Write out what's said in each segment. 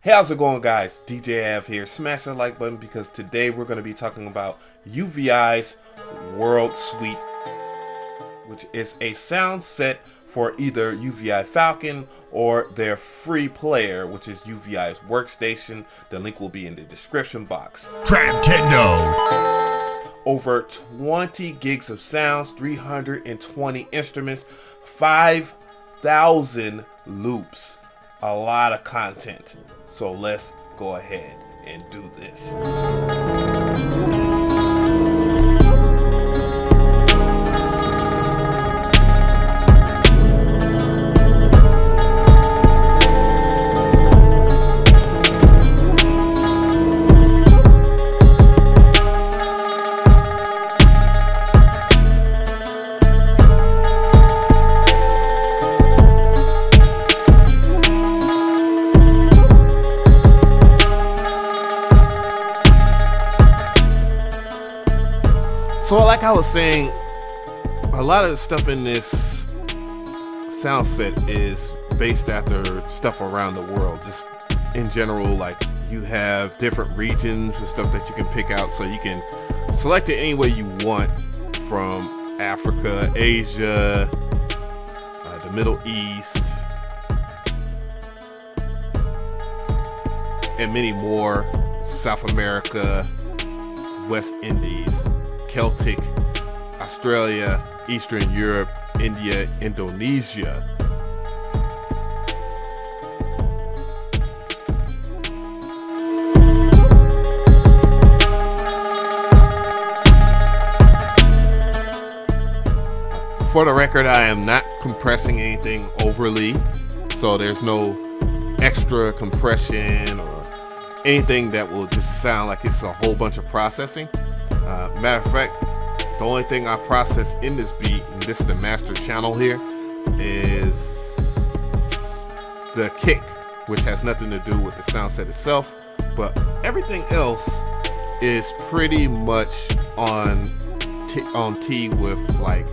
Hey, how's it going, guys? DJ Av here. Smash the like button because today we're going to be talking about UVI's World Suite, which is a sound set for either UVI Falcon or their free player, which is UVI's Workstation. The link will be in the description box. Traptendo. Over 20 gigs of sounds, 320 instruments, 5,000 loops. A lot of content. So let's go ahead and do this. So like I was saying, a lot of the stuff in this sound set is based after stuff around the world. Just in general, like you have different regions and stuff that you can pick out, so you can select it any way you want, from Africa, Asia, the Middle East, and many more, South America, West Indies, Celtic, Australia, Eastern Europe, India, Indonesia. For the record, I am not compressing anything overly, so there's no extra compression or anything that will just sound like it's a whole bunch of processing. Matter of fact, the only thing I process in this beat, and this is the master channel here, is the kick, which has nothing to do with the sound set itself, but everything else is pretty much on T with, like,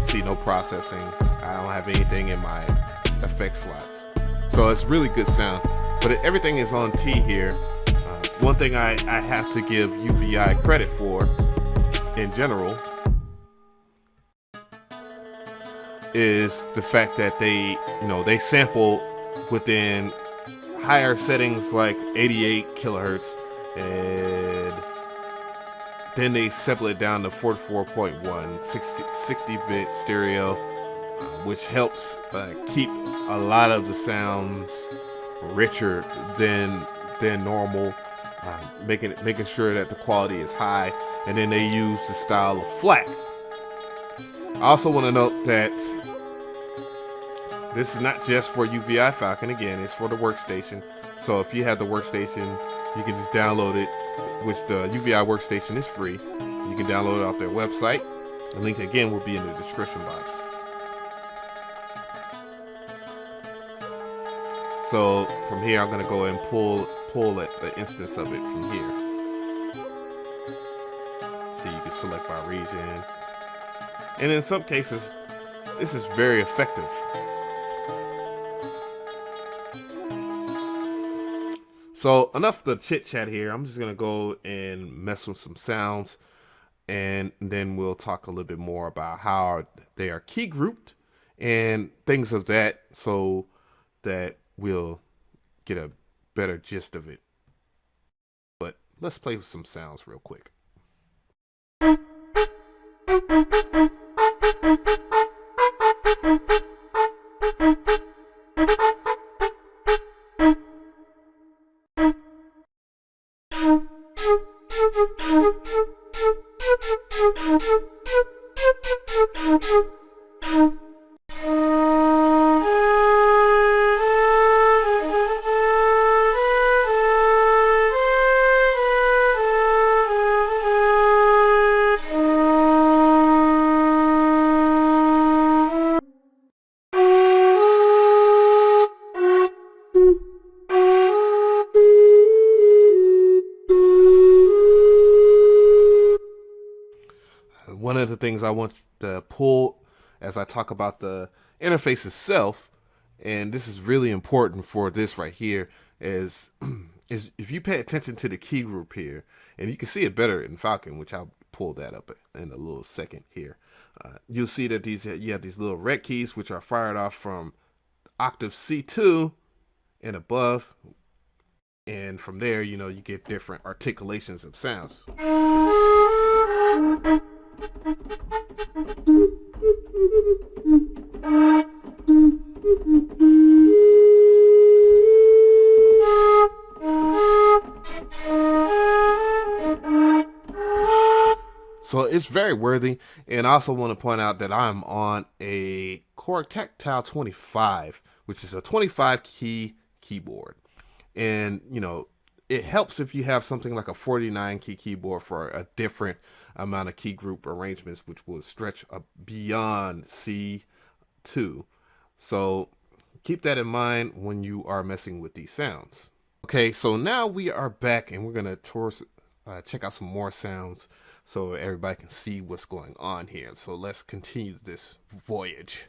see, no processing. I don't have anything in my effect slots, so it's really good sound, but everything is on T here. One thing I have to give UVI credit for in general is the fact that they sample within higher settings like 88 kilohertz, and then they sample it down to 44.1, 60-bit stereo, which helps keep a lot of the sounds richer than normal. Making sure that the quality is high, and then they use the style of FLAC. I also want to note that this is not just for UVI Falcon. Again, it's for the Workstation. So if you have the Workstation, you can just download it, which the UVI Workstation is free. You can download it off their website. The link again will be in the description box. So from here, I'm going to go and pull an instance of it from here. So you can select by region, and in some cases this is very effective. So enough the chit chat here. I'm just gonna go and mess with some sounds, and then we'll talk a little bit more about how they are key grouped and things of that, so that we'll get a better gist of it. But let's play with some sounds real quick. One of the things I want to pull as I talk about the interface itself, and this is really important for this right here, is is if you pay attention to the key group here, and you can see it better in Falcon, which I'll pull that up in a little second here. You'll see that you have these little red keys which are fired off from octave C2 and above, and from there, you get different articulations of sounds. So it's very worthy. And I also want to point out that I'm on a Core Tactile 25, which is a 25 key keyboard. And, it helps if you have something like a 49 key keyboard for a different amount of key group arrangements, which will stretch beyond C2. So keep that in mind when you are messing with these sounds. Okay, so now we are back and we're going to check out some more sounds so everybody can see what's going on here. So let's continue this voyage.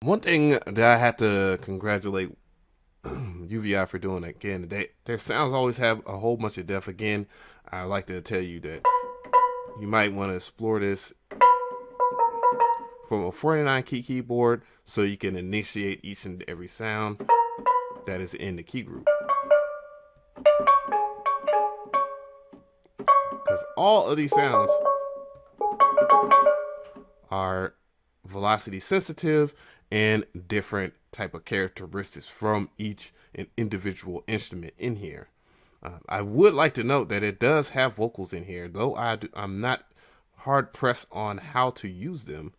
One thing that I have to congratulate UVI for doing again, their sounds always have a whole bunch of depth. Again, I like to tell you that you might want to explore this from a 49 key keyboard so you can initiate each and every sound that is in the key group. Because all of these sounds are velocity sensitive and different type of characteristics from each and individual instrument in here. I would like to note that it does have vocals in here, though I'm not hard pressed on how to use them,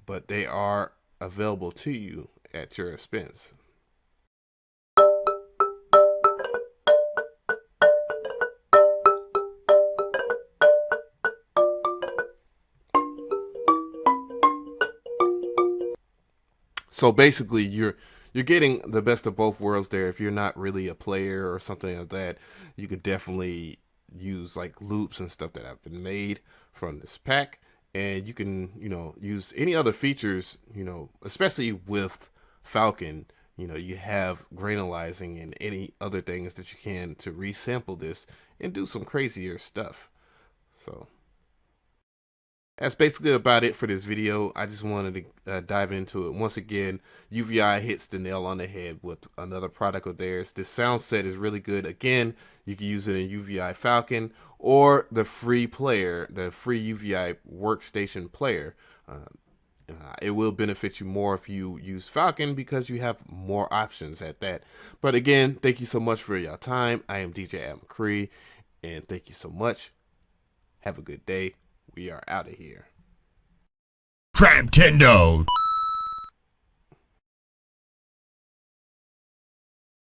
but they are available to you at your expense. So basically, you're getting the best of both worlds there. If you're not really a player or something like that, you could definitely use like loops and stuff that have been made from this pack, and you can, use any other features, especially with Falcon. You have granualizing and any other things that you can to resample this and do some crazier stuff. So that's basically about it for this video. I just wanted to dive into it. Once again, UVI hits the nail on the head with another product of theirs. This sound set is really good. Again, you can use it in UVI Falcon or the free player, the free UVI Workstation player. It will benefit you more if you use Falcon because you have more options at that. But again, thank you so much for your time. I am DJ Adam McCree, and thank you so much. Have a good day. We are out of here. Trap Tendo.